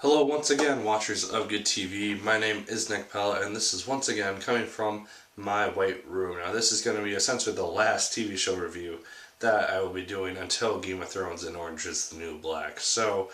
Hello once again, watchers of Good TV. My name is Nick Pell, and this is once again coming from my white room. Now this is going to be essentially the last TV show review that I will be doing until Game of Thrones and Orange is the New Black. So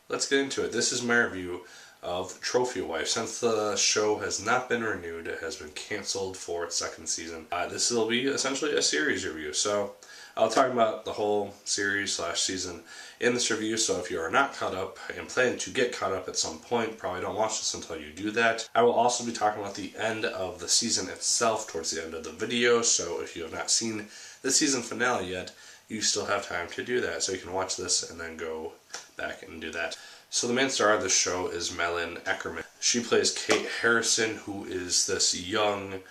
let's get into it. This is my review of Trophy Wife. Since the show has not been renewed, it has been canceled for its second season. This will be essentially a series review. So I'll talk about the whole series/season in this review, so if you are not caught up and plan to get caught up at some point, probably don't watch this until you do that. I will also be talking about the end of the season itself towards the end of the video, so if you have not seen the season finale yet, you still have time to do that. So you can watch this and then go back and do that. So the main star of the show is Malin Eckerman. She plays Kate Harrison, who is this young,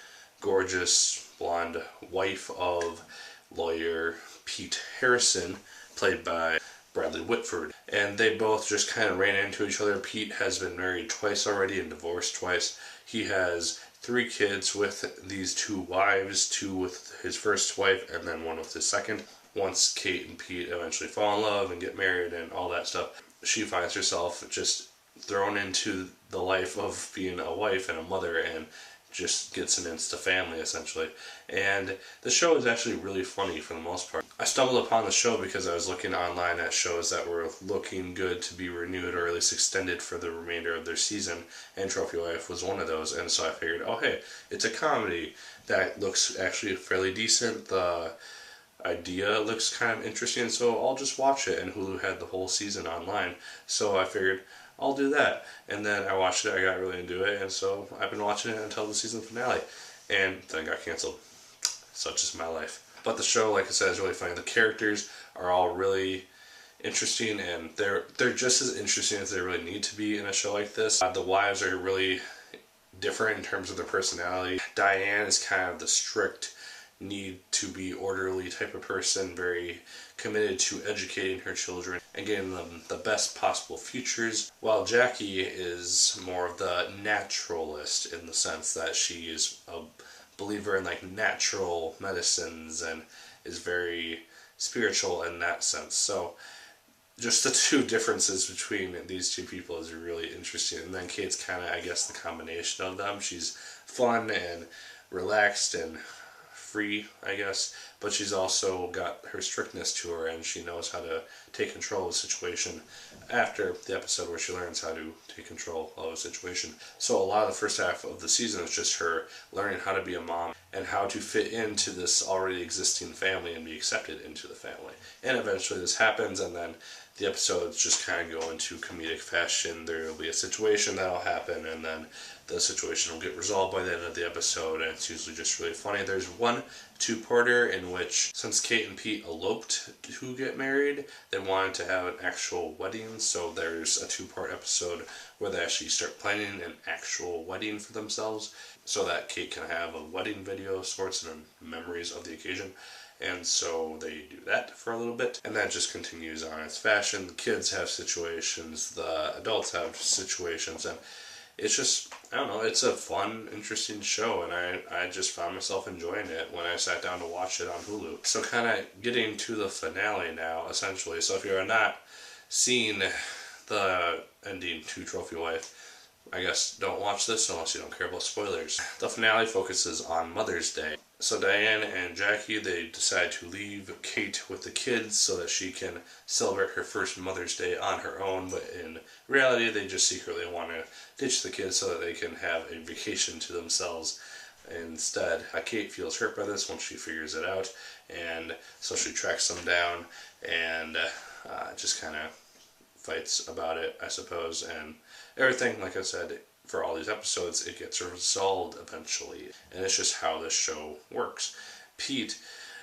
gorgeous, blonde wife of lawyer Pete Harrison, played by Bradley Whitford. And they both just kind of ran into each other. Pete has been married twice already and divorced twice. He has 3 kids with these 2 wives, 2 with his first wife and then 1 with his second. Once Kate and Pete eventually fall in love and get married and all that stuff, she finds herself just thrown into the life of being a wife and a mother and just gets an insta family essentially. And the show is actually really funny for the most part. I stumbled upon the show because I was looking online at shows that were looking good to be renewed or at least extended for the remainder of their season, and Trophy Wife was one of those. And so I figured, oh hey, it's a comedy that looks actually fairly decent. The idea looks kind of interesting, so I'll just watch it. And Hulu had the whole season online, so I figured I'll do that. And then I watched it, I got really into it, and so I've been watching it until the season finale. And then it got canceled. Such is my life. But the show, like I said, is really funny. The characters are all really interesting, and they're just as interesting as they really need to be in a show like this. The wives are really different in terms of their personality. Diane is kind of the strict, need to be orderly type of person, very committed to educating her children and getting them the best possible futures, while Jackie is more of the naturalist in the sense that she is a believer in like natural medicines and is very spiritual in that sense. So just the 2 differences between these 2 people is really interesting. And then Kate's kind of, I guess, the combination of them. She's fun and relaxed and free, I guess, but she's also got her strictness to her, and she knows how to take control of the situation after the episode where she learns how to take control of a situation. So a lot of the first half of the season is just her learning how to be a mom and how to fit into this already existing family and be accepted into the family. And eventually this happens, and then the episodes just kind of go into comedic fashion. There will be a situation that'll happen, and then the situation will get resolved by the end of the episode, and it's usually just really funny. There's one 2-parter in which, since Kate and Pete eloped to get married, they wanted to have an actual wedding, so there's a 2-part episode where they actually start planning an actual wedding for themselves, so that Kate can have a wedding video of sorts and memories of the occasion. And so they do that for a little bit, and that just continues on its fashion. The kids have situations, the adults have situations, and it's just, I don't know, it's a fun, interesting show, and I just found myself enjoying it when I sat down to watch it on Hulu. So kind of getting to the finale now, essentially. So if you're not seeing the ending to Trophy Wife, I guess don't watch this unless you don't care about spoilers. The finale focuses on Mother's Day. So Diane and Jackie, they decide to leave Kate with the kids so that she can celebrate her first Mother's Day on her own, but in reality they just secretly want to ditch the kids so that they can have a vacation to themselves instead. Kate feels hurt by this once she figures it out, and so she tracks them down and just kind of fights about it, I suppose, and everything, like I said, for all these episodes, it gets resolved eventually, and it's just how this show works. Pete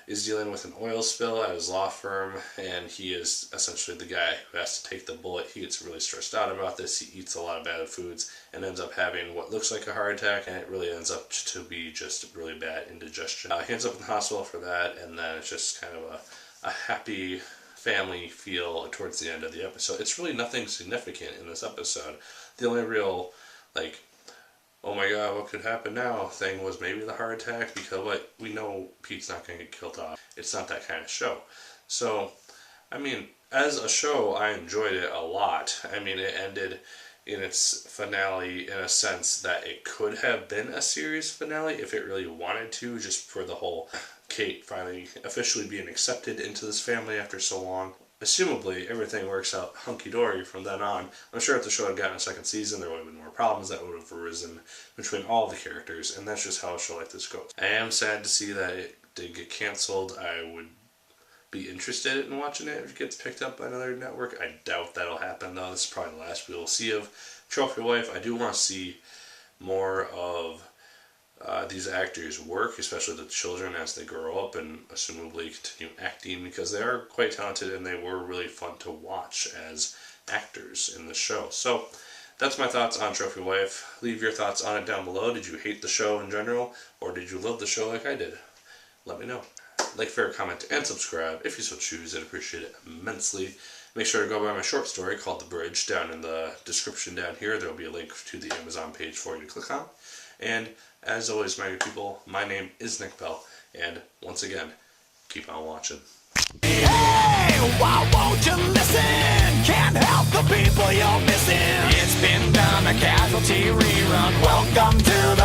is dealing with an oil spill at his law firm, and he is essentially the guy who has to take the bullet. He gets really stressed out about this. He eats a lot of bad foods and ends up having what looks like a heart attack, and it really ends up to be just really bad indigestion. He ends up in the hospital for that, and then it's just kind of a happy family feel towards the end of the episode. It's really nothing significant in this episode. The only real, like, oh my god, what could happen now thing was maybe the heart attack, because we know Pete's not going to get killed off. It's not that kind of show. So, I mean, as a show, I enjoyed it a lot. I mean, it ended in its finale in a sense that it could have been a series finale if it really wanted to, just for the whole Kate finally officially being accepted into this family after so long. Assumably, everything works out hunky-dory from then on. I'm sure if the show had gotten a second season, there would have been more problems that would have arisen between all the characters, and that's just how a show like this goes. I am sad to see that it did get canceled. I would be interested in watching it if it gets picked up by another network. I doubt that'll happen, though. This is probably the last we will see of Trophy Wife. I do want to see more of these actors work, especially the children as they grow up and assumably continue acting, because they are quite talented and they were really fun to watch as actors in the show. So that's my thoughts on Trophy Wife. Leave your thoughts on it down below. Did you hate the show in general, or did you love the show like I did? Let me know. Like, favorite, comment, and subscribe if you so choose. I'd appreciate it immensely. Make sure to go by my short story called The Bridge down in the description down here. There will be a link to the Amazon page for you to click on. And as always, my good people, my name is Nick Pell, and once again, keep on watching. Hey, why won't you listen? Can't help the people you're missing. It's been done, a casualty rerun. Welcome to the